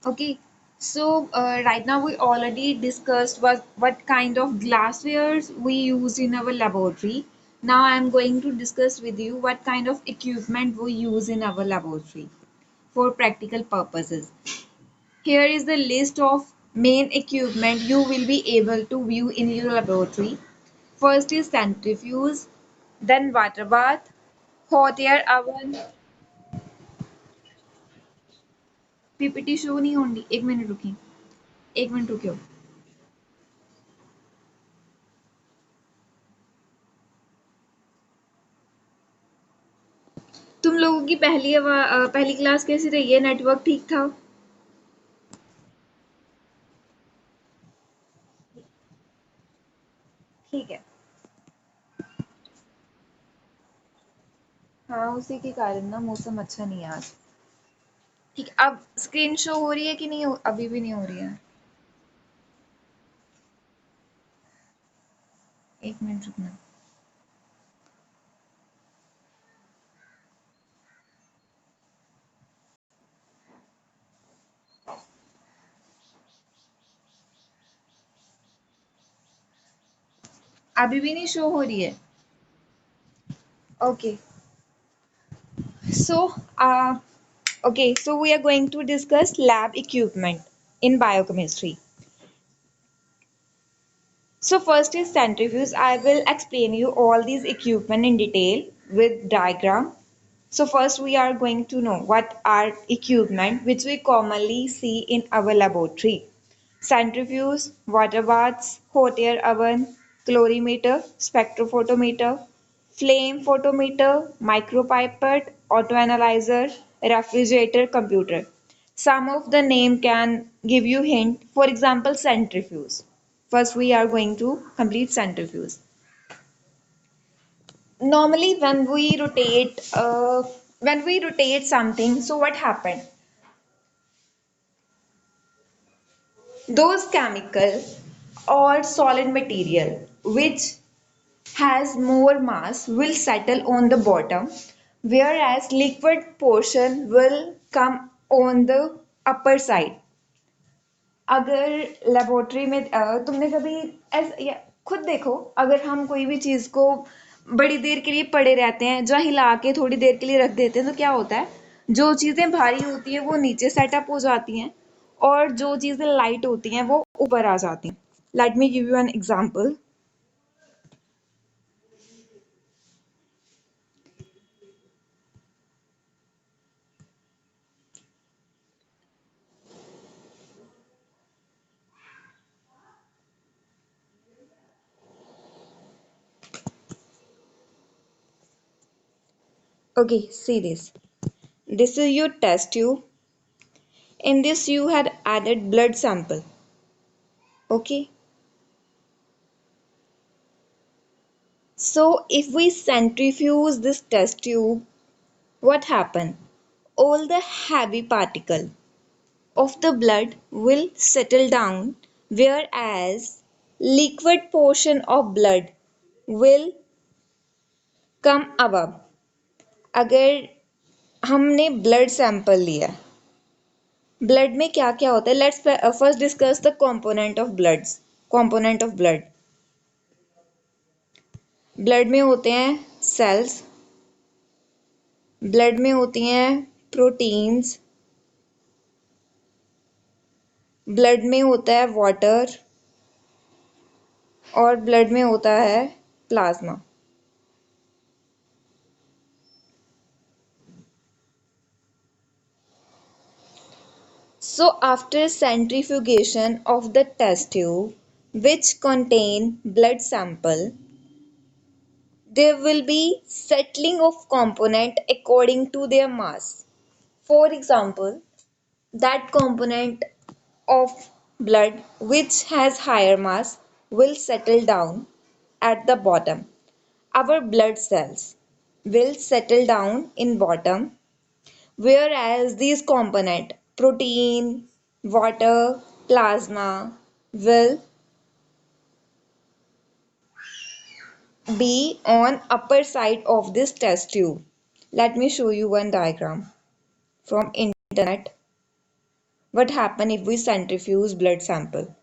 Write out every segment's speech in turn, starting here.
Okay, so right now we already discussed what kind of glasswares we use in our laboratory. Now I'm going to discuss with you what kind of equipment we use in our laboratory for practical purposes. Here is the list of main equipment you will be able to view in your laboratory. First is centrifuge, then water bath, hot air oven, PPT show नहीं होंगी एक minute रुकी एक minute रुकियो तुम लोगों की पहली class कैसी रही है नेटवर्क ठीक था ठीक है हाँ उसी के कारण ना मौसम अच्छा नहीं है आज ठीक है अब स्क्रीन शो हो रही है कि नहीं अभी भी नहीं हो रही है एक मिनट रुकना अभी भी नहीं शो हो रही है okay so uh, so we are going to discuss lab equipment in biochemistry. So first is centrifuge. I will explain you all these equipment in detail with diagram. So first we are going to know what are equipment which we commonly see in our laboratory. Centrifuge, water baths, hot air oven, colorimeter, spectrophotometer, flame photometer, micropipette, autoanalyzer, refrigerator, computer. Some of the name can give you hint. For example, centrifuge. First, we are going to complete centrifuge. Normally, when we rotate something, so what happened? Those chemical or solid material which has more mass will settle on the bottom, whereas liquid portion will come on the upper side. अगर laboratory में तुमने कभी खुद देखो अगर हम कोई भी चीज को बड़ी देर के लिए पड़े रहते हैं जो हिला के थोड़ी देर के लिए रख देते हैं तो क्या होता है जो चीजें भारी होती है वो नीचे सेटअप हो जाती हैं और जो चीजें लाइट होती हैं वो ऊपर आ जाती हैं let me give you an example okay see this is your test tube in this you had added blood sample okay so if we centrifuge this test tube what happen all the heavy particle of the blood will settle down whereas liquid portion of blood will come above अगर हमने blood sample लिया blood में क्या क्या होता है let's first discuss the component of blood blood में होते हैं सेल्स ब्लड में होती हैं प्रोटीन्स ब्लड में होता है वाटर और ब्लड में होता है plasma So after centrifugation of the test tube which contain blood sample, there will be settling of component according to their mass. For example, that component of blood which has higher mass will settle down at the bottom. Our blood cells will settle down in bottom whereas these component protein, water, plasma will be on upper side of this test tube. Let me show you one diagram from internet. What happen if we centrifuge blood sample?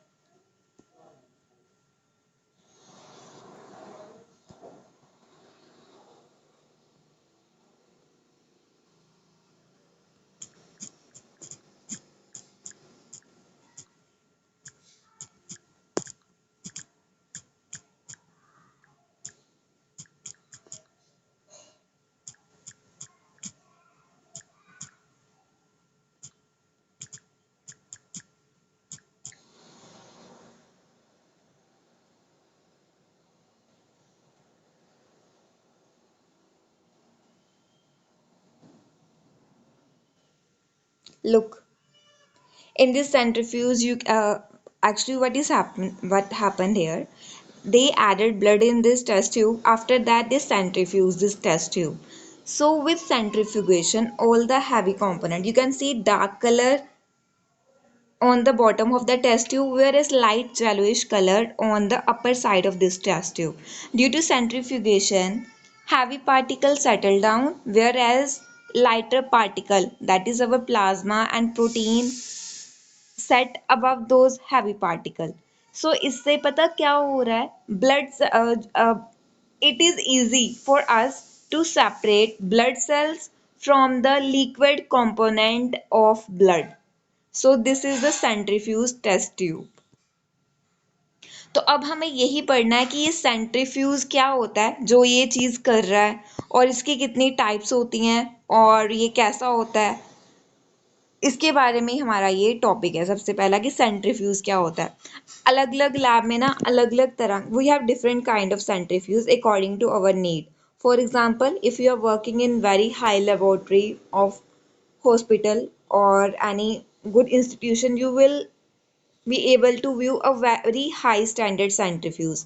Look, in this centrifuge, you actually what happened here? They added blood in this test tube. After that, they centrifuged this test tube. So with centrifugation, all the heavy component, you can see dark color on the bottom of the test tube, whereas light yellowish color on the upper side of this test tube. Due to centrifugation, heavy particles settle down, whereas lighter particle, that is our plasma and protein, set above those heavy particle. So इससे पता क्या हो रहा है? It is easy for us to separate blood cells from the liquid component of blood. So this is the centrifuge test tube. तो अब हमें यही पढ़ना है कि ये सेंट्रीफ्यूज क्या होता है जो ये चीज़ कर रहा है, और इसकी कितनी टाइप्स होती हैं और ये कैसा होता है, इसके बारे में ही हमारा ये टॉपिक है। सबसे पहला कि सेंट्रीफ्यूज क्या होता है। अलग अलग लैब में ना अलग अलग तरह, we have different kind of centrifuge according to our need. For example, if you are working in very high laboratory of hospital or any good institution, you will be able to view a very high standard centrifuge.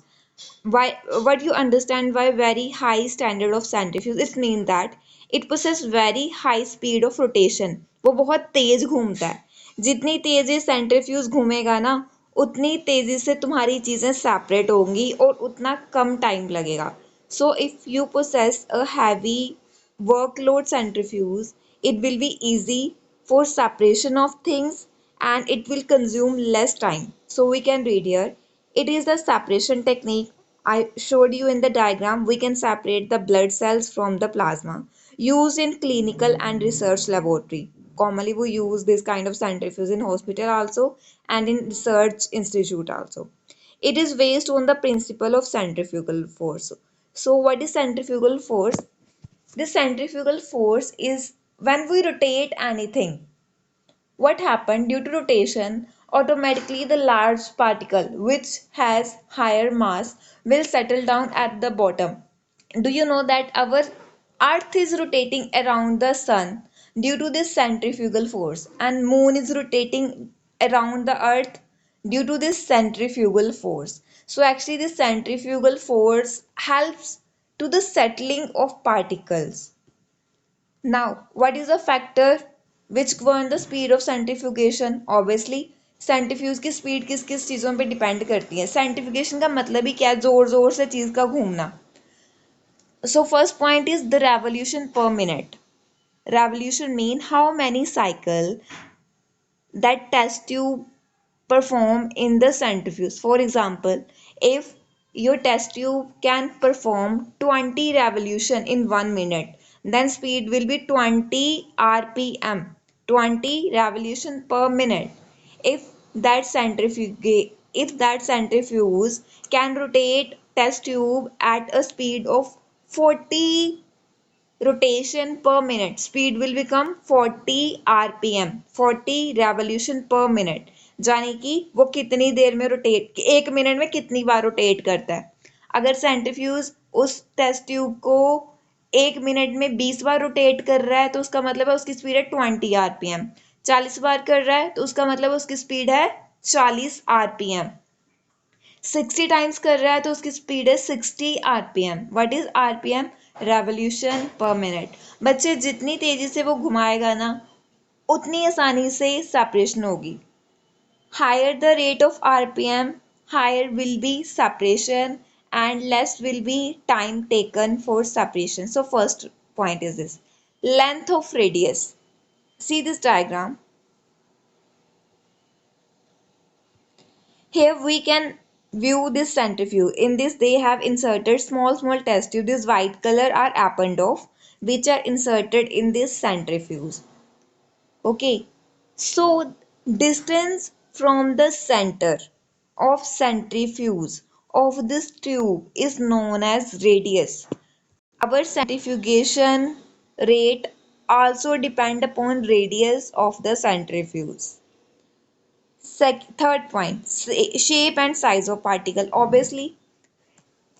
Why? What you understand by very high standard of centrifuge? It means that it possesses very high speed of rotation. वो बहुत तेज घूमता है। जितनी तेज ये centrifuge घूमेगा ना, उतनी तेजी से तुम्हारी चीजें सेपरेट होंगी और उतना कम टाइम लगेगा। So if you possess a heavy workload centrifuge, it will be easy for separation of things and it will consume less time. So we can read here. It is the separation technique I showed you in the diagram. We can separate the blood cells from the plasma used in clinical and research laboratory. Commonly we use this kind of centrifuge in hospital also and in research institute also. It is based on the principle of centrifugal force. So what is centrifugal force? The centrifugal force is when we rotate anything. What happened due to rotation? Automatically, the large particle which has higher mass will settle down at the bottom. Do you know that our Earth is rotating around the Sun due to this centrifugal force, and Moon is rotating around the Earth due to this centrifugal force. So actually, this centrifugal force helps to the settling of particles. Now, what is the factor which govern the speed of centrifugation? Obviously, centrifuge की speed किस किस चीज़ों पे depend करती है। Centrification का मतलब ही क्या है? जोर जोर से चीज़ का घूमना। So first point is the revolution पर minute. Revolution mean how many cycle that test tube perform in the centrifuge. For example, if your test tube can perform 20 revolution in 1 minute, then speed will be 20 rpm, 20 revolution per minute. If that centrifuge can rotate test tube at a speed of 40 rotation per minute, speed will become 40 rpm, 40 revolution per minute। यानी कि वो कितनी देर में rotate, 1 minute में कितनी बार rotate करता है। अगर सेंट्रीफ्यूज उस टेस्ट ट्यूब को 1 मिनट में 20 बार रोटेट कर रहा है तो उसका मतलब है उसकी स्पीड है 20 rpm। 40 बार कर रहा है तो उसका मतलब उसकी स्पीड है 40 rpm। 60 टाइम्स कर रहा है तो उसकी स्पीड है 60 RPM. What is RPM? Revolution पर मिनट। बच्चे जितनी तेजी से वो घुमाएगा ना, उतनी आसानी से सेपरेशन होगी। Higher the rate of RPM, higher will be separation and less will be time taken for separation. So first point is this length of radius. See this diagram. Here we can view this centrifuge. In this they have inserted small test tube. This white color are Eppendorf which are inserted in this centrifuge. Okay. So distance from the center of centrifuge of this tube is known as radius. Our centrifugation rate also depend upon radius of the centrifuge. Third point, shape and size of particle. Obviously,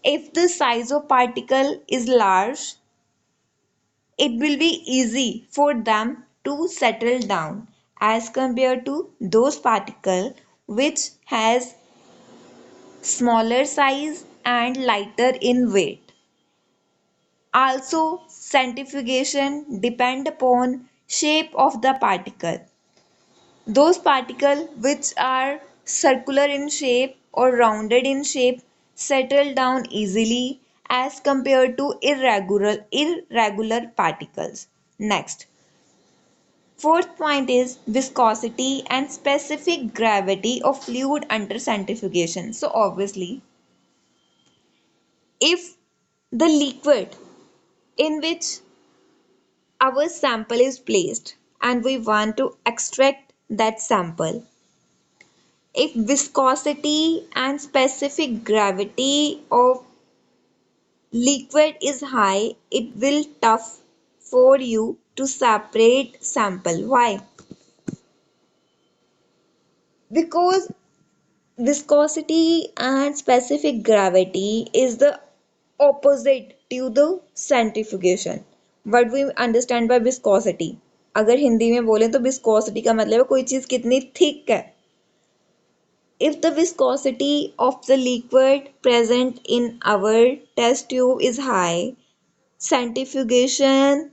if the size of particle is large, it will be easy for them to settle down as compared to those particles which has smaller size and lighter in weight. Also, centrifugation depend upon shape of the particle. Those particles which are circular in shape or rounded in shape settle down easily as compared to irregular particles. Next, fourth point is viscosity and specific gravity of fluid under centrifugation. So obviously, if the liquid in which our sample is placed and we want to extract that sample, if viscosity and specific gravity of liquid is high, it will tough for you to separate sample. Why? Because viscosity and specific gravity is the opposite to the centrifugation. What we understand by viscosity? अगर हिंदी में बोलें तो viscosity का मतलब है कोई चीज़ कितनी thick है. If the viscosity of the liquid present in our test tube is high, centrifugation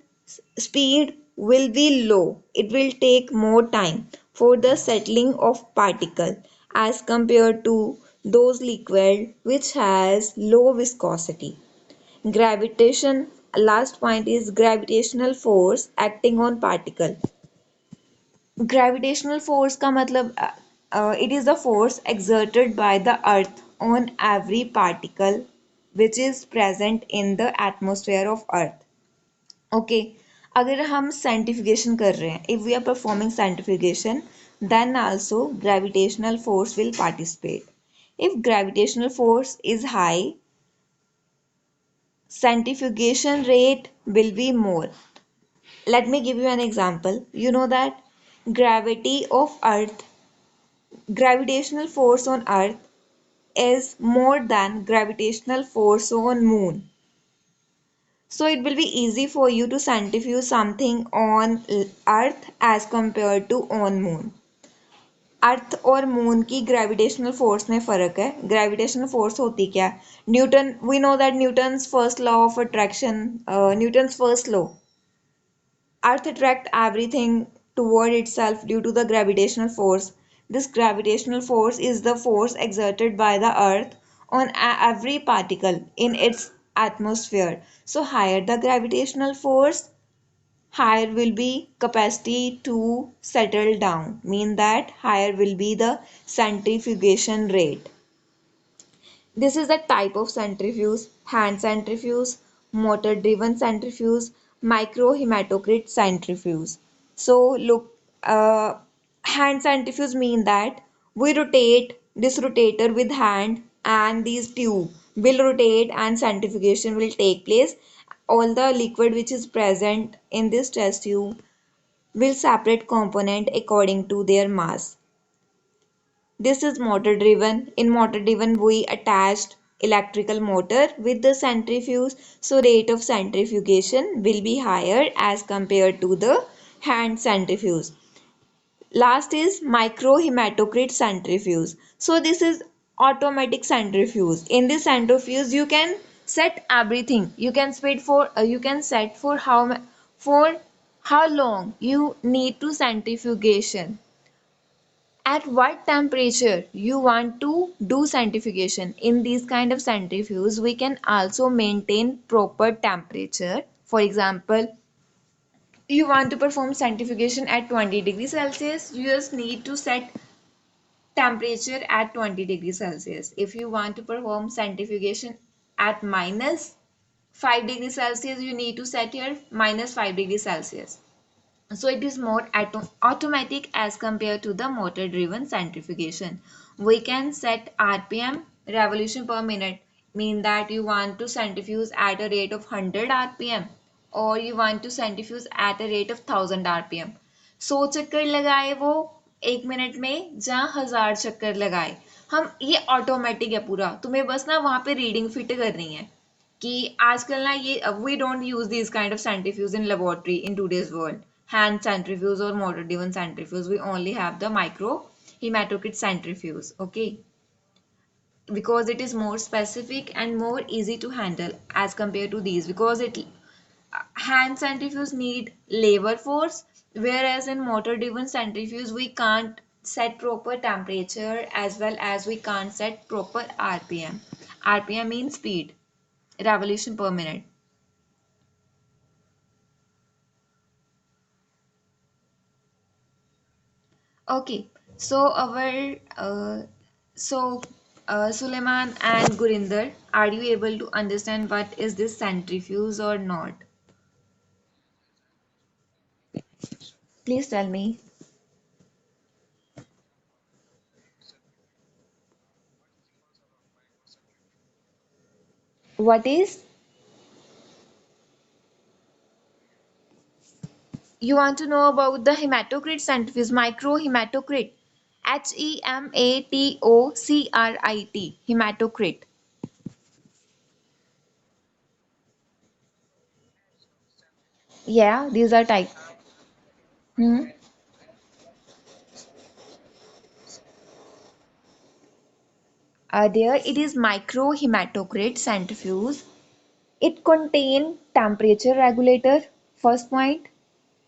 speed will be low. It will take more time for the settling of particle as compared to those liquid which has low viscosity. Gravitation, last point is gravitational force acting on particle. Gravitational force का मतलब it is the force exerted by the earth on every particle which is present in the atmosphere of earth. Okay, अगर हम centrifugation कर रहे हैं, if we are performing centrifugation, then also gravitational force will participate. If gravitational force is high, centrifugation rate will be more. Let me give you an example. You know that gravity of earth gravitational force on earth is more than gravitational force on moon. So it will be easy for you to centrifuge something on earth as compared to on moon. अर्थ और moon की gravitational force में फ़र्क है. Gravitational force होती क्या है? Newton, we know that Newton's first law of attraction, Newton's first law, earth attract everything toward itself due to the gravitational force. This gravitational force is the force exerted by the earth on every particle in its atmosphere. So higher the gravitational force, higher will be capacity to settle down, mean that higher will be the centrifugation rate. This is the type of centrifuge: hand centrifuge, motor driven centrifuge, microhematocrit centrifuge. So look, hand centrifuge mean that we rotate this rotator with hand and these tube will rotate and centrifugation will take place. All the liquid which is present in this test tube will separate component according to their mass. This is motor driven. In motor driven we attached electrical motor with the centrifuge, so rate of centrifugation will be higher as compared to the hand centrifuge. Last is microhematocrit centrifuge. So this is automatic centrifuge. In this centrifuge you can set everything. You can set for how long you need to centrifugation, at what temperature you want to do centrifugation. In these kind of centrifuge we can also maintain proper temperature. For example, you want to perform centrifugation at 20 degrees Celsius, you just need to set temperature at 20 degrees Celsius. If you want to perform centrifugation at minus 5 degrees Celsius, you need to set here minus 5 degrees Celsius. So it is more automatic as compared to the motor driven centrifugation. We can set RPM, revolution per minute, mean that you want to centrifuge at a rate of 100 RPM or you want to centrifuge at a rate of 1000 RPM. 100 चक्कर लगाए वो 1 minute में जहाँ 1000 चक्कर लगाए, हम ये automatic है पूरा, तुम्हें बस ना वहां पे रीडिंग फिट करनी है कि आजकल ना ये we don't use this kind of centrifuge in laboratory in today's world, hand centrifuge or motor driven centrifuge. We only have the micro hematocrit centrifuge, okay, because it is more specific and more easy to handle as compared to these, because it hand centrifuge need labor force, whereas in motor driven centrifuge we can't set proper temperature as well as we can't set proper rpm means speed, revolution per minute. Okay, so Suleiman and Gurinder, are you able to understand what is this centrifuge or not? Please tell me. What is? You want to know about the hematocrit centrifuge, micro hematocrit. hematocrit. Hematocrit. Yeah, these are types. Hmm. There it is micro hematocrit centrifuge. It contain temperature regulator, first point.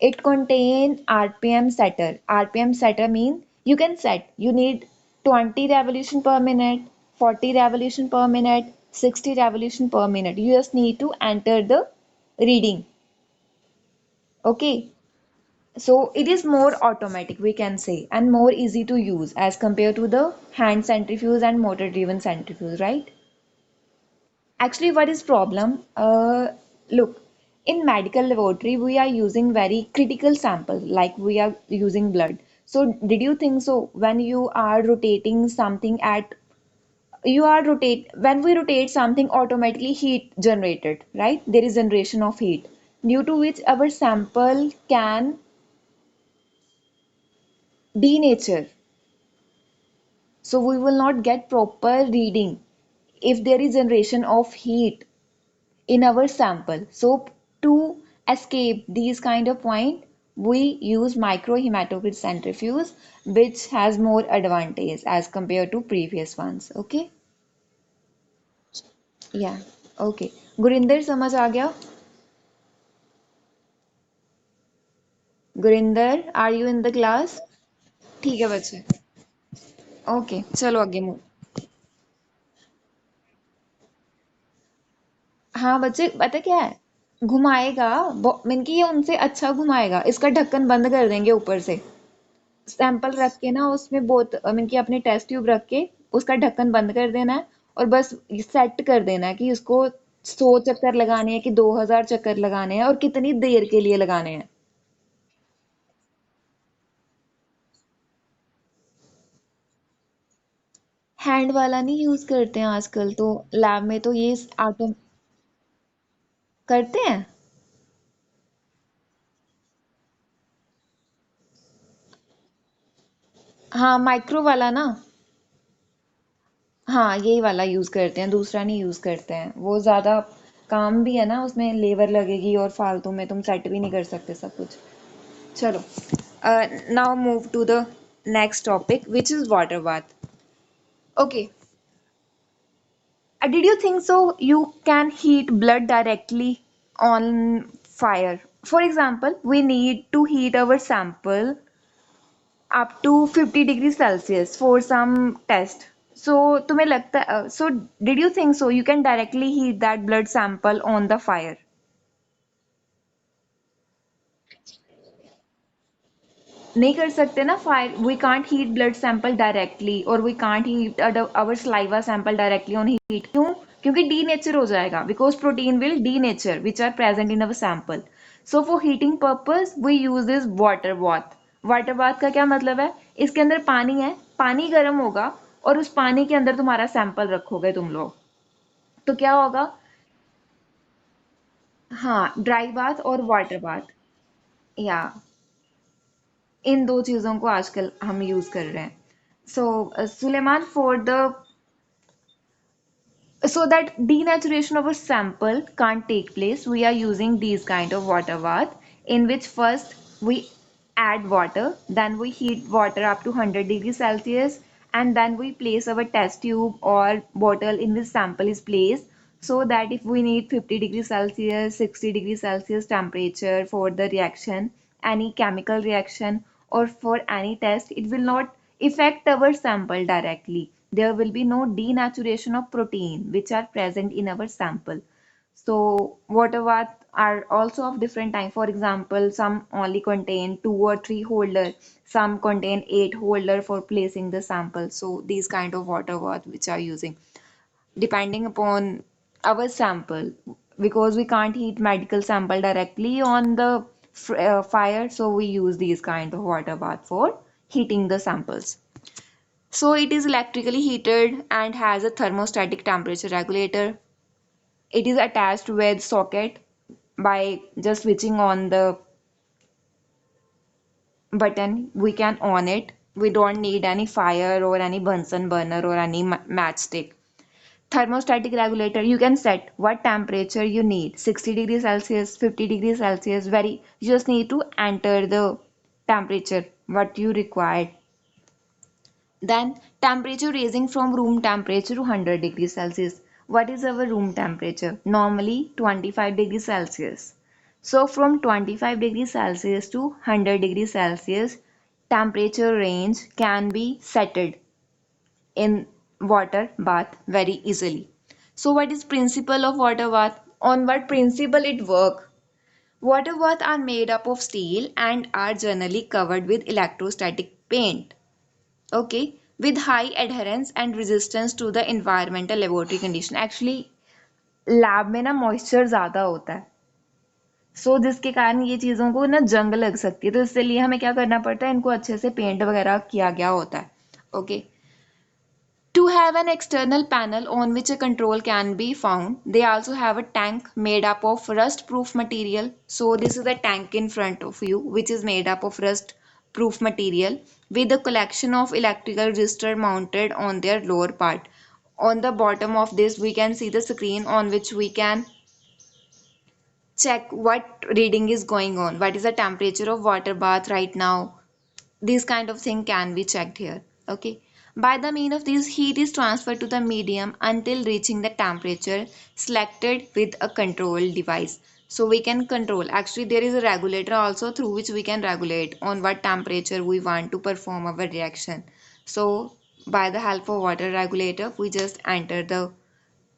It contain RPM setter. RPM setter mean you can set. You need 20 revolution per minute, 40 revolution per minute, 60 revolution per minute. You just need to enter the reading. Okay. So it is more automatic, we can say, and more easy to use as compared to the hand centrifuge and motor driven centrifuge, right? Actually, what is problem? Look, in medical laboratory, we are using very critical sample, like we are using blood. So, did you think so? When you are rotating something at, you are rotate when we rotate something, automatically heat generated, right? There is generation of heat, due to which our sample can denature. So we will not get proper reading if there is generation of heat in our sample. So to escape these kind of point, we use microhematocrit centrifuge, which has more advantage as compared to previous ones. Okay? Yeah. Okay. Gurinder समझ आ गया? Gurinder, are you in the class? ठीक है बच्चे. Okay, चलो आगे move. हाँ बच्चे, पता क्या है, घुमाएगा. मीन की ये उनसे अच्छा घुमाएगा. इसका ढक्कन बंद कर देंगे ऊपर से. सैंपल रख के ना उसमें बहुत मीन की अपने टेस्ट ट्यूब रख के उसका ढक्कन बंद कर देना है और बस सेट कर देना है कि उसको 100 चक्कर लगाने हैं कि 2000 चक्कर लगाने हैं और कितनी देर के लिए लगाने हैं. हैंड वाला नहीं यूज करते हैं आजकल तो. लैब में तो ये ऑटो करते हैं. हाँ, माइक्रो वाला ना. हाँ, यही वाला यूज करते हैं, दूसरा नहीं यूज करते हैं. वो ज्यादा काम भी है ना, उसमें लेबर लगेगी और फालतू में तुम सेट भी नहीं कर सकते सब कुछ. चलो, now move to the next topic which is water bath. Okay, did you think so you can heat blood directly on fire? For example, we need to heat our sample up to 50 degrees Celsius for some test. So, तुम्हें लगता so did you think so you can directly heat that blood sample on the fire? नहीं कर सकते ना fire, we can't heat blood sample directly और we can't heat our saliva sample directly on heat. क्यों? क्योंकि denature हो जाएगा, because protein will denature which are present in our sample. So for heating purpose we use this water bath. Water bath का क्या मतलब है? इसके अंदर पानी है, पानी गर्म होगा और उस पानी के अंदर तुम्हारा सैंपल रखोगे तुम लोग, तो क्या होगा? हाँ, ड्राई बाथ और वाटर बाथ। या इन दो चीज़ों को आजकल हम यूज़ कर रहे हैं। So Suleman, for the so that denaturation of a sample can't take place, we are using these kind of water bath, in which first we add water, then we heat water up to 100 degrees Celsius, and then we place our test tube or bottle in which sample is placed, so that if we need 50 degrees Celsius, 60 degrees Celsius temperature for the reaction, any chemical reaction, or for any test, it will not affect our sample directly. There will be no denaturation of protein which are present in our sample. So water bath are also of different type. For example, some only contain 2 or 3 holder, some contain 8 holder for placing the sample. So these kind of water bath which are using depending upon our sample, because we can't heat medical sample directly on the fire, so we use these kind of water bath for heating the samples. So it is electrically heated and has a thermostatic temperature regulator. It is attached with socket by just switching on the button. We can on it. We don't need any fire or any Bunsen burner or any matchstick. Thermostatic regulator, you can set what temperature you need, 60 degrees Celsius, 50 degrees Celsius, very, you just need to enter the temperature what you require. Then temperature raising from room temperature to 100 degrees Celsius. What is our room temperature? Normally 25 degrees Celsius. So from 25 degrees Celsius to 100 degrees Celsius, temperature range can be settled in water bath very easily. So what is principle of water bath? On what principle it work? Water bath are made up of steel and are generally covered with electrostatic paint. Okay, with high adherence and resistance to the environmental laboratory condition. Actually lab में ना moisture ज़्यादा होता है, सो जिसके कारण ये चीज़ों को ना जंग लग सकती है, तो इसलिए हमें क्या करना पड़ता है, इनको अच्छे से पेंट वगैरह किया गया होता है। Okay, to have an external panel on which a control can be found, they also have a tank made up of rust-proof material. So this is the tank in front of you, which is made up of rust-proof material with a collection of electrical resistor mounted on their lower part. On the bottom of this, we can see the screen on which we can check what reading is going on. What is the temperature of water bath right now? This kind of thing can be checked here. Okay, by the mean of this, heat is transferred to the medium until reaching the temperature selected with a control device. So we can control, actually there is a regulator also through which we can regulate on what temperature we want to perform our reaction. So by the help of water regulator, we just enter the,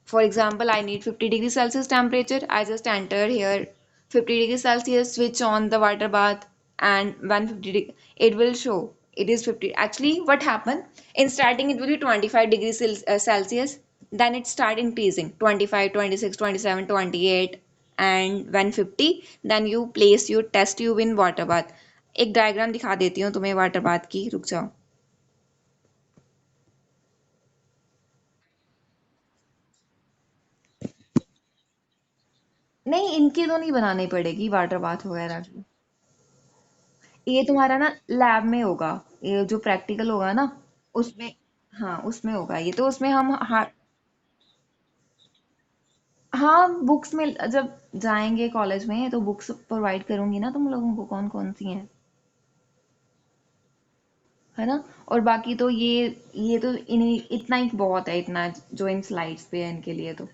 for example, I need 50 degrees Celsius temperature. I just enter here 50 degrees Celsius, switch on the water bath, and 150 it will show it is 50. Actually, what happened? In starting, it will be 25 degrees Celsius. Then it start increasing 25, 26, 27, 28, and 150. Then you place your test tube in water bath. एक diagram दिखा देती हूँ तुम्हें water bath की, रुक जाओ। नहीं, इनकी तो नहीं बनानी पड़ेगी वाटर बाथ वगैरह की। ये तुम्हारा ना लैब में होगा, ये जो प्रैक्टिकल होगा ना उसमें। हाँ उसमें होगा ये, तो उसमें हम हाँ। हाँ बुक्स में जब जाएंगे कॉलेज में तो बुक्स प्रोवाइड करूंगी ना तुम लोगों को, कौन कौन सी हैं, है ना। और बाकी तो ये तो इन्हीं इतना ही बहुत है, इतना जो इन स्लाइड्स पे है इनके लिए तो।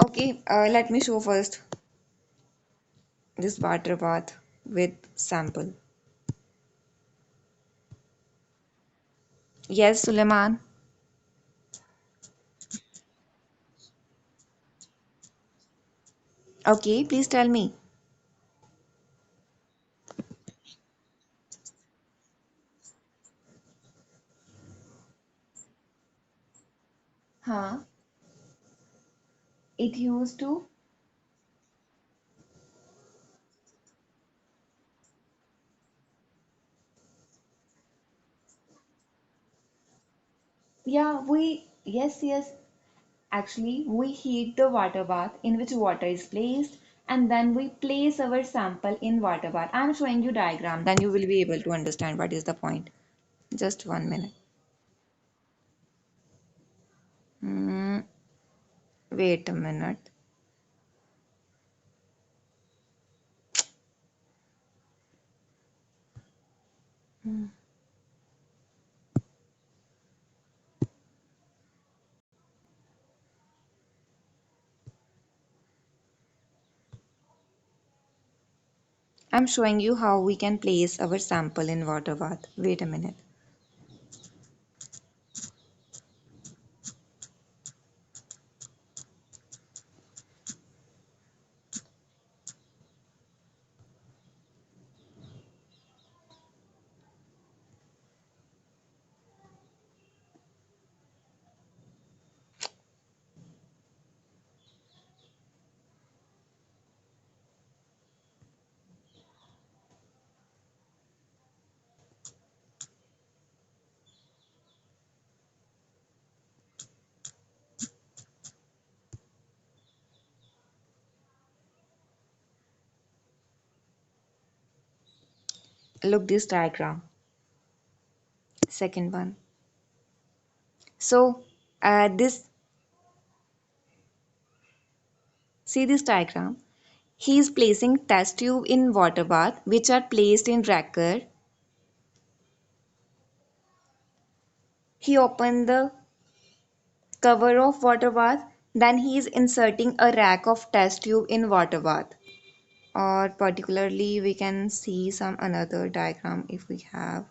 Okay, let me show first this water bath with sample. Yes, Suleiman. Okay, please tell me. Huh? It used to. Yeah, yes. Actually, we heat the water bath in which water is placed, and then we place our sample in water bath. I'm showing you diagram, then you will be able to understand what is the point. Just 1 minute. Hmm, wait a minute. Hmm. I'm showing you how we can place our sample in water bath. Wait a minute. Look this diagram. Second one. So, this see this diagram. He is placing test tube in water bath, which are placed in racker. He opened the cover of water bath, then he is inserting a rack of test tube in water bath. Or particularly, we can see some another diagram if we have.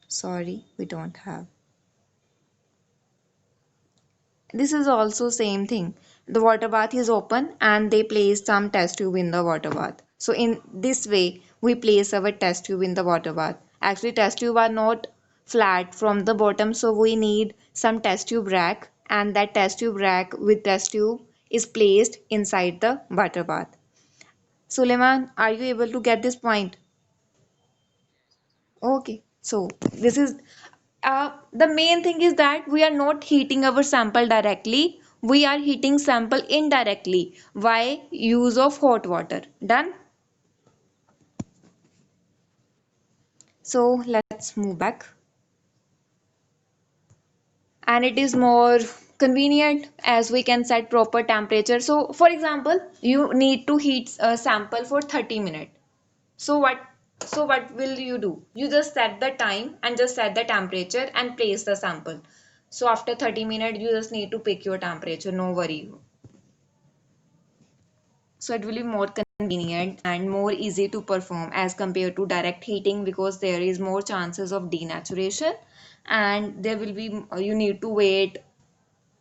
Sorry, we don't have. This is also same thing. The water bath is open and they place some test tube in the water bath. So in this way, we place our test tube in the water bath. Actually, test tube are not flat from the bottom, so we need some test tube rack, and that test tube rack with test tube is placed inside the water bath. Suleiman, are you able to get this point? Okay, so this is the main thing is that we are not heating our sample directly. We are heating sample indirectly. Why? Use of hot water. Done? So let's move back. And it is more convenient as we can set proper temperature. So for example, you need to heat a sample for 30 minutes. So what will you do? You just set the time and just set the temperature and place the sample. So after 30 minutes, you just need to pick your temperature, no worry. So it will be more convenient and more easy to perform as compared to direct heating because there is more chances of denaturation and there will be you need to wait,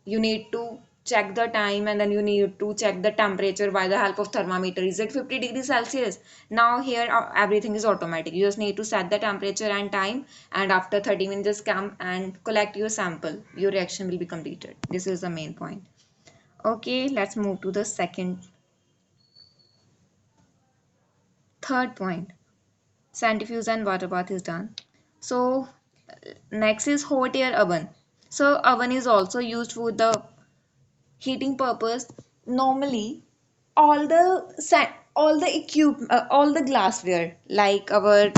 you need to check the time and then you need to check the temperature by the help of thermometer. Is it 50 degrees Celsius? Now here everything is automatic. You just need to set the temperature and time, and after 30 minutes just come and collect your sample. Your reaction will be completed. This is the main point. Okay, let's move to the third point. Centrifuge and water bath is done. So next is hot air oven. So oven is also used for the heating purpose. Normally all the glassware like our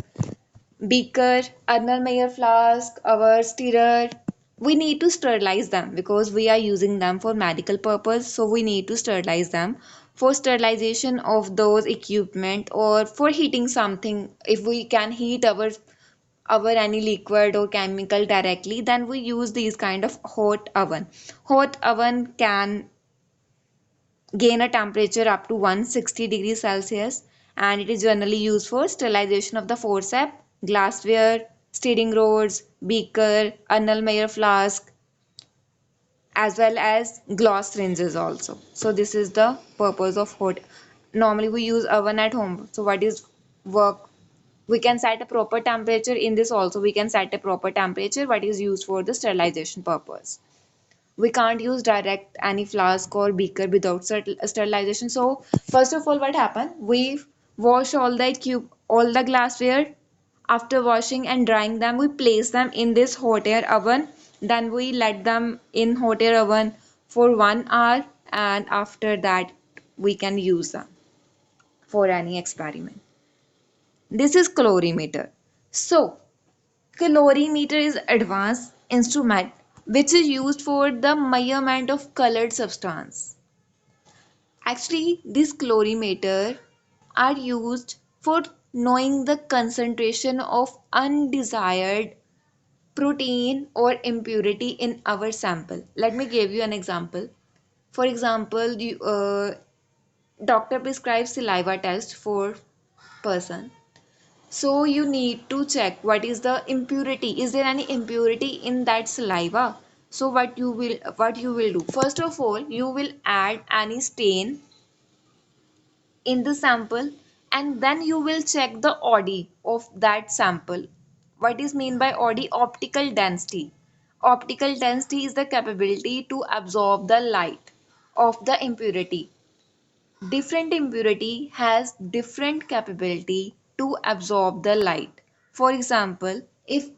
beaker, Erlenmeyer flask, our stirrer, we need to sterilize them because we are using them for medical purpose, so we need to sterilize them. For sterilization of those equipment or for heating something, if we can heat our any liquid or chemical directly, then we use these kind of hot oven. Hot oven can gain a temperature up to 160 degrees Celsius, and it is generally used for sterilization of the forceps, glassware, stirring rods, beaker, Erlenmeyer flask, as well as glass syringes also. So this is the purpose of hot. Normally we use oven at home. So what is work? We can set a proper temperature in this also. We can set a proper temperature what is used for the sterilization purpose. We can't use direct any flask or beaker without sterilization. So first of all, what happened? We wash all the glassware. After washing and drying them, we place them in this hot air oven. Then we let them in hot air oven for 1 hour, and after that, we can use them for any experiment. This is calorimeter. So, calorimeter is advanced instrument which is used for the measurement of colored substance. Actually, this calorimeter are used for knowing the concentration of undesired protein or impurity in our sample. Let me give you an example. For example, doctor prescribes saliva test for person. So you need to check what is the impurity. Is there any impurity in that saliva? So what you will do? First of all, you will add any stain in the sample, and then you will check the OD of that sample. What is mean by OD? Optical density. Optical density is the capability to absorb the light of the impurity. Different impurity has different capability to absorb the light. For example, if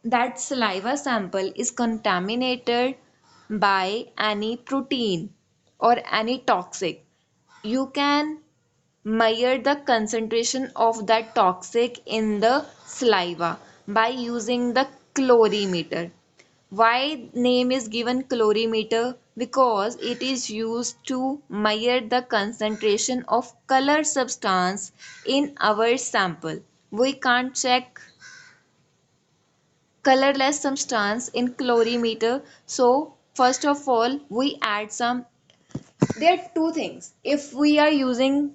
that saliva sample is contaminated by any protein or any toxic, you can measure the concentration of that toxic in the saliva by using the calorimeter. Why name is given calorimeter? Because it is used to measure the concentration of color substance in our sample. We can't check colorless substance in calorimeter. So first of all, we add some. There are two things. If we are using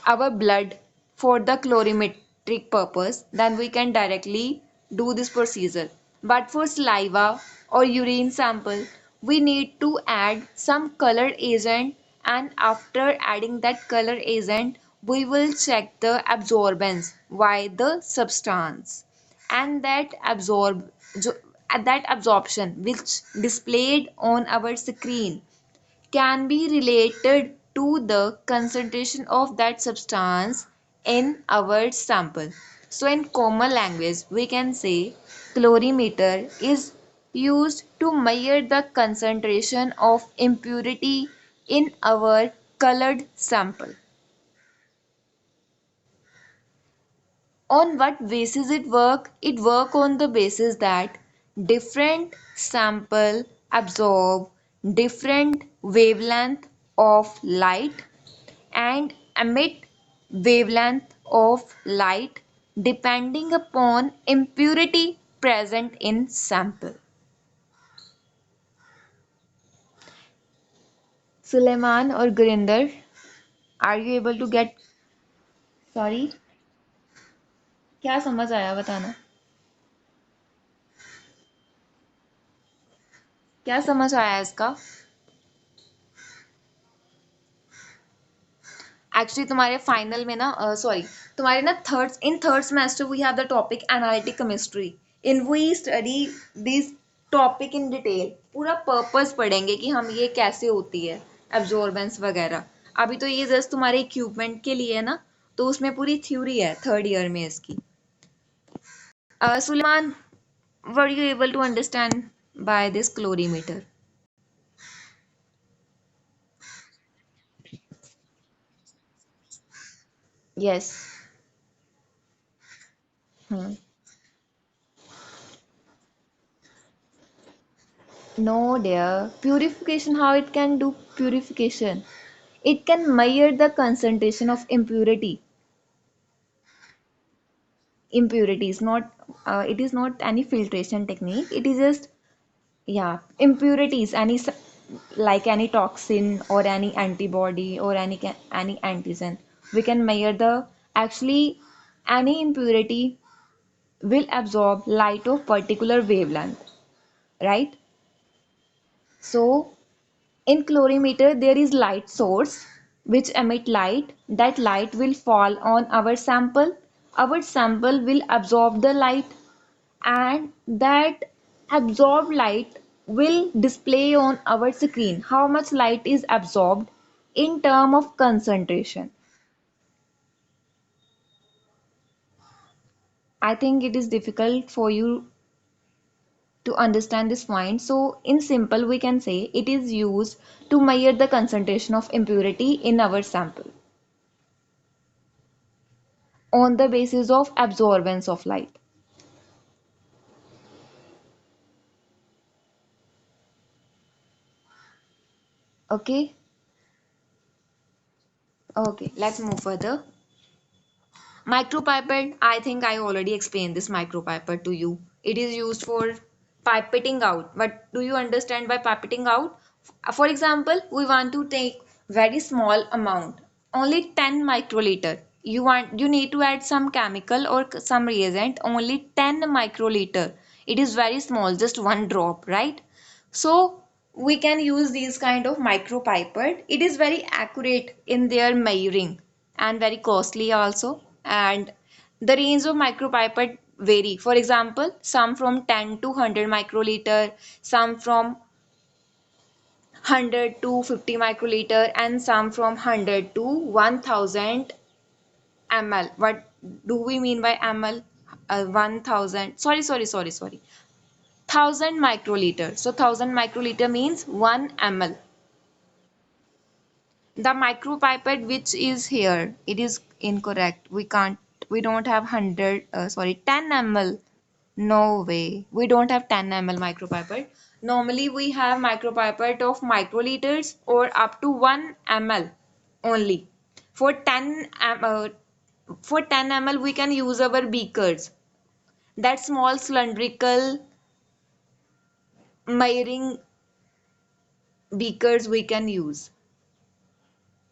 our blood for the calorimetric purpose, then we can directly do this procedure. But for saliva or urine sample, we need to add some color agent, and after adding that color agent, we will check the absorbance by the substance, and that absorption which displayed on our screen can be related to the concentration of that substance in our sample. So, in common language, we can say calorimeter is used to measure the concentration of impurity in our colored sample. On what basis it work on the basis that different sample absorb different wavelength of light and emit wavelength of light depending upon impurity present in sample. Suleiman or Gurinder, are you able to get? Sorry, क्या समझ आया बताना. क्या समझ आया इसका? Actually तुम्हारे final में ना, सॉरी, तुम्हारे ना third semester we have the topic analytic chemistry. In we study this topic in detail. पूरा पर्पस पढ़ेंगे कि हम ये कैसे होती है एब्जॉर्बेंस वगैरह. अभी तो ये जस्ट तुम्हारे इक्विपमेंट के लिए है ना, तो उसमें पूरी थ्योरी है थर्ड ईयर में इसकी. Suleman, were you able to understand by this colorimeter? Yes. No, dear. Purification, how it can do purification? It can measure the concentration of impurities. Not, it is not any filtration technique. It is just, yeah, impurities. Like any toxin or any antibody or any antigen. We can measure the actually any impurity will absorb light of particular wavelength, right? So in calorimeter, there is light source which emit light. That light will fall on our sample. Our sample will absorb the light, and that absorbed light will display on our screen how much light is absorbed in term of concentration. I think it is difficult for you to understand this point. So in simple we can say it is used to measure the concentration of impurity in our sample on the basis of absorbance of light. Okay, okay, let's move further. Micropipette, I think I already explained this micropipette to you. It is used for pipetting out. What do you understand by pipetting out? For example, we want to take very small amount, only 10 microliter. You need to add some chemical or some reagent, only 10 microliter. It is very small, just one drop, right? So we can use these kind of micropipette. It is very accurate in their measuring and very costly also. And the range of micropipette vary. For example, some from 10 to 100 microliter, some from 100 to 50 microliter, and some from 100 to 1000 ml. What do we mean by ml? 1000. Sorry. 1000 microliter. So 1000 microliter means 1 ml. The micropipette which is here, it is incorrect. We don't have 100, 10 ml. No way. We don't have 10 ml micropipette. Normally we have micropipette of microliters or up to 1 ml only. For 10 for 10 ml we can use our beakers. That small cylindrical measuring beakers we can use.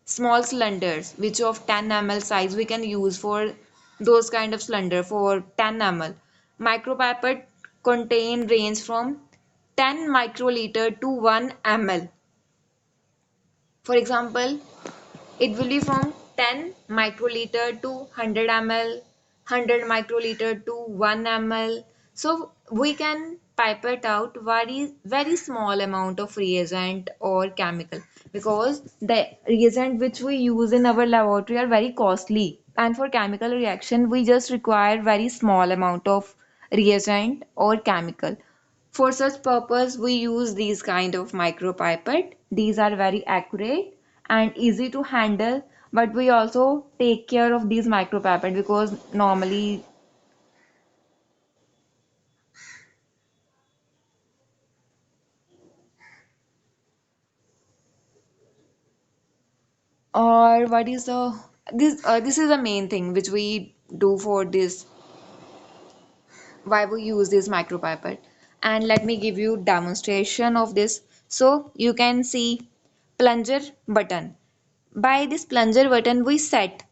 Small cylinders which of 10 ml size we can use for those kind of cylinder for 10 ml. Micropipette contain range from 10 microliter to 1 ml. For example, it will be from 10 microliter to 100 ml, 100 microliter to 1 ml. So we can pipette out very small amount of reagent or chemical because the reagent which we use in our laboratory are very costly, and for chemical reaction we just require very small amount of reagent or chemical. For such purpose, we use these kind of micropipette. These are very accurate and easy to handle, but we also take care of these micropipette because normally, or what is the this is the main thing which we do for this, why we use this micropipette. And let me give you demonstration of this. So you can see plunger button. By this plunger button we set,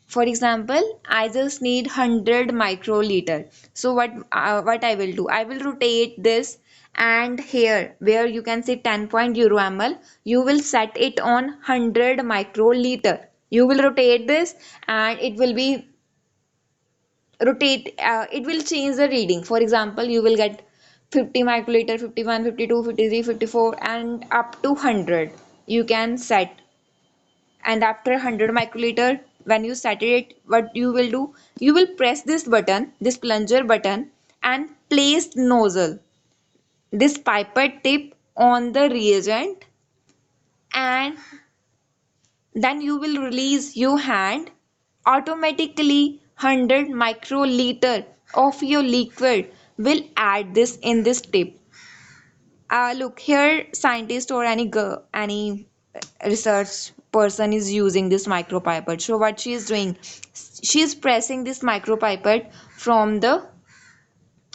for example, I just need 100 microliter. So what I will do, I will rotate this, and here where you can see 10.0 ml, you will set it on 100 microliter. You will rotate this and it will be rotate, it will change the reading. For example, you will get 50 microliter, 51, 52, 53, 54, and up to 100 you can set. And after 100 microliter, when you set it, what you will do, you will press this button, this plunger button, and place nozzle, this pipette tip on the reagent, and then you will release your hand. Automatically 100 microliter of your liquid will add this in this tip. Look here, scientist or any research person is using this micropipette. So what she is doing, she is pressing this micropipette from the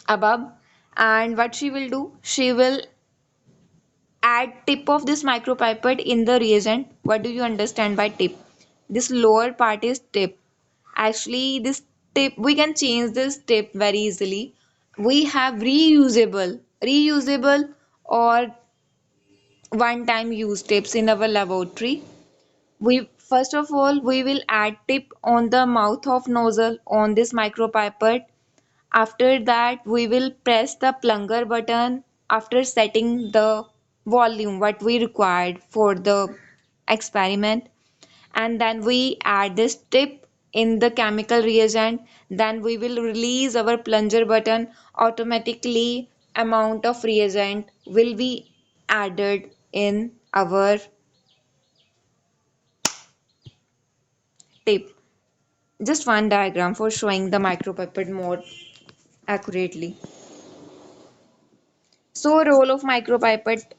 above, and what she will do, she will add tip of this micropipette in the reagent. What do you understand by tip? This lower part is tip. Actually, this tip we can change this tip very easily. We have reusable or one time use tips in our laboratory. We first of all we will add tip on the mouth of nozzle on this micropipette. After that we will press the plunger button. after setting the volume what we required for the experiment, and then we add this tip in the chemical reagent, then we will release our plunger button. Automatically amount of reagent will be added in our tip. Just one diagram for showing the micropipette more accurately. So role of micropipette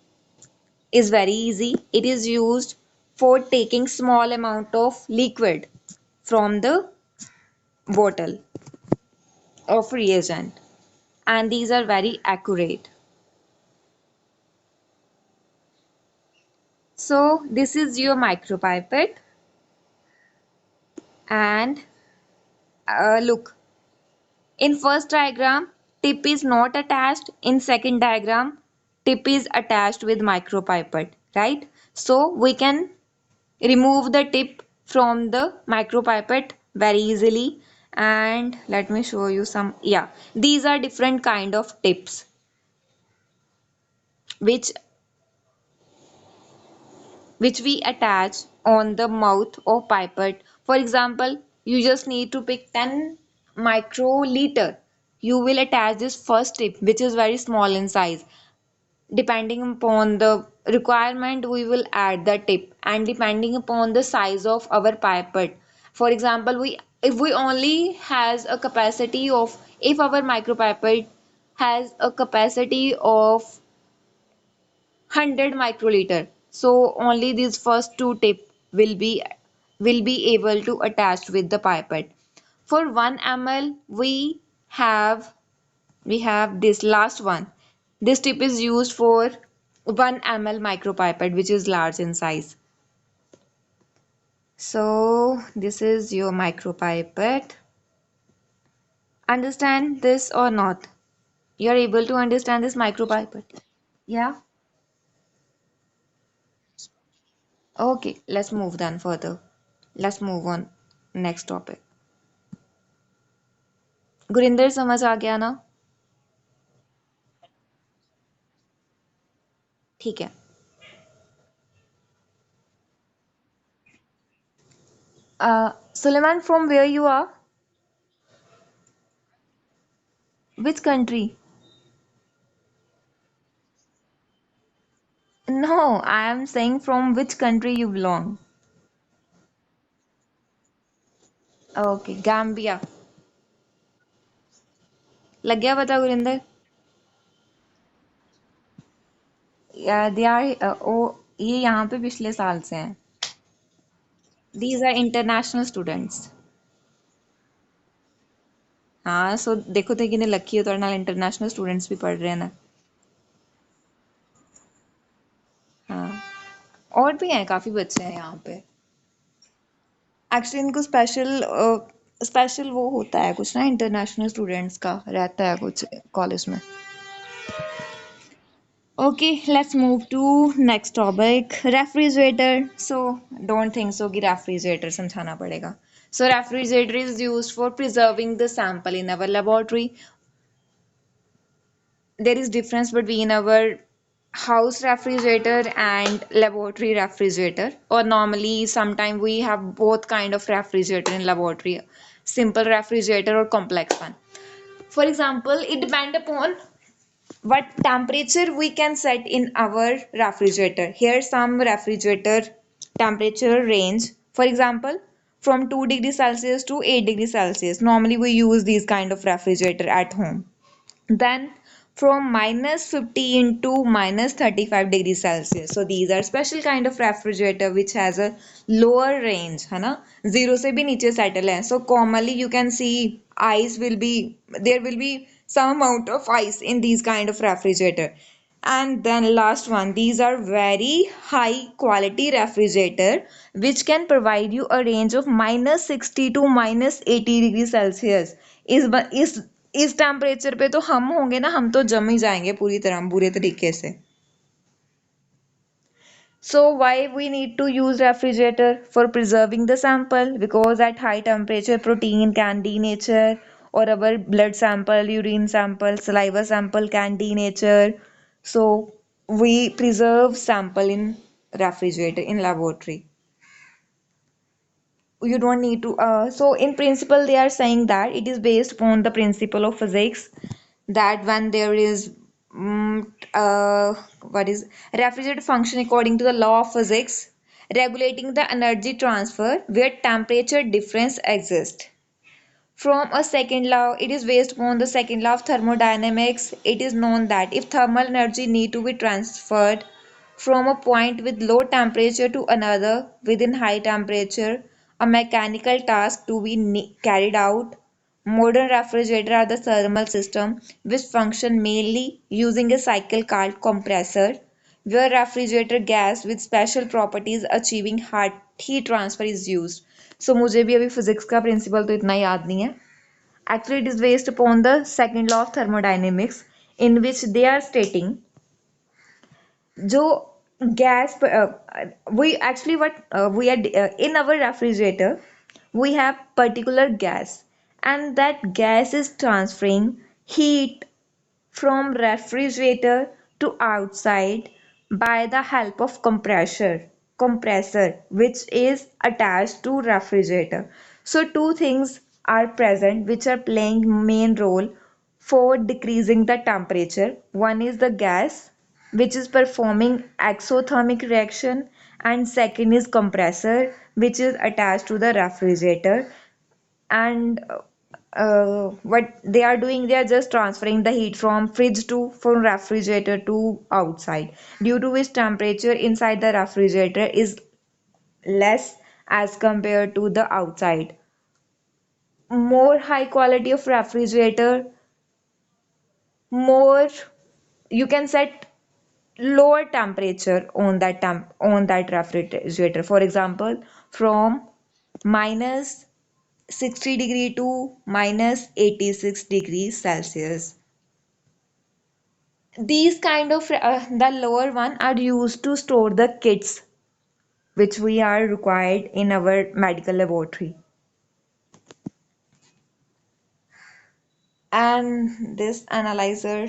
is very easy. It is used for taking small amount of liquid from the bottle of reagent, and these are very accurate. So this is your micropipette, and look, in first diagram tip is not attached, in second diagram tip is attached with micropipette, right? So we can remove the tip from the micropipette very easily. And let me show you some, yeah, these are different kind of tips which we attach on the mouth of pipette. For example, you just need to pick 10 microliter. You will attach this first tip which is very small in size. Depending upon the requirement, we will add the tip, and depending upon the size of our pipette. For example, we if we only has a capacity of, if our micropipette has a capacity of 100 microliter, so only these first two tip will be able to attach with the pipette. For 1 ml, we have this last one. This tip is used for 1 ml micropipette, which is large in size. So this is your micropipette. Understand this or not? You are able to understand this micropipette? Yeah. Okay, let's move then further. Let's move on next topic. Gurinder समझ आ गया ना? ठीक है. Suleiman, from where you are? Which country? No, I am saying from which country you belong. Okay, Gambia. लग गया पता Gurinder? Yeah, they are, ये यहाँ पे पिछले साल से हैं. These are international students. हाँ, so देखो तो कितने लकी हो, तो नाल इंटरनेशनल स्टूडेंट्स भी पढ़ रहे हैं ना. हाँ, और भी हैं, काफी बच्चे हैं यहाँ पे. एक्चुअली इनको स्पेशल वो होता है कुछ ना, इंटरनेशनल स्टूडेंट्स का रहता है कुछ कॉलेज में. Okay, let's move to next topic. Refrigerator. So don't think so कि refrigerator समझाना पड़ेगा. So refrigerator is used for preserving the sample in our laboratory. There is difference between our house refrigerator and laboratory refrigerator. Or normally sometime we have both kind of refrigerator in laboratory. Simple refrigerator or complex one. For example, it depend upon what temperature we can set in our refrigerator. Here some refrigerator temperature range. For example, from 2 degrees Celsius to 8 degrees Celsius. Normally we use these kind of refrigerator at home. Then from minus 50 into minus 35 degrees Celsius. So these are special kind of refrigerator which has a lower range, है ना? Zero से भी नीचे settle है. So commonly you can see there will be some amount of ice in these kind of refrigerator. And then last one, these are very high quality refrigerator which can provide you a range of minus 60 to minus 80 degrees Celsius. इस इस इस temperature पे तो हम होंगे ना, हम तो जम ही जाएंगे पूरी तरह बुरे तरीके से. So why we need to use refrigerator? For preserving the sample, because at high temperature protein can denature, or our blood sample, urine sample, saliva sample can denature. So we preserve sample in refrigerator in laboratory. You don't need to so in principle they are saying that it is based upon the principle of physics, that when there is what is refrigerator function according to the law of physics regulating the energy transfer where temperature difference exists. From a second law, it is based upon the second law of thermodynamics. It is known that if thermal energy need to be transferred from a point with low temperature to another within high temperature, a mechanical task to be carried out. Modern refrigerators are the thermal system which function mainly using a cycle called compressor, where refrigerator gas with special properties achieving hot heat transfer is used. So मुझे भी अभी physics का principal तो इतना याद नहीं है. Actually, it is based upon the second law of thermodynamics, in which they are stating जो gas we actually what we are in our refrigerator we have particular gas, and that gas is transferring heat from refrigerator to outside by the help of compressor which is attached to refrigerator. So two things are present which are playing main role for decreasing the temperature. One is the gas which is performing exothermic reaction, and second is compressor which is attached to the refrigerator. And what they are doing, they are just transferring the heat from fridge to from refrigerator to outside, due to which temperature inside the refrigerator is less as compared to the outside. More high quality of refrigerator, more you can set lower temperature on that refrigerator, for example from minus 60 degree to minus 86 degrees Celsius. These kind of the lower one are used to store the kits which we are required in our medical laboratory. And this analyzer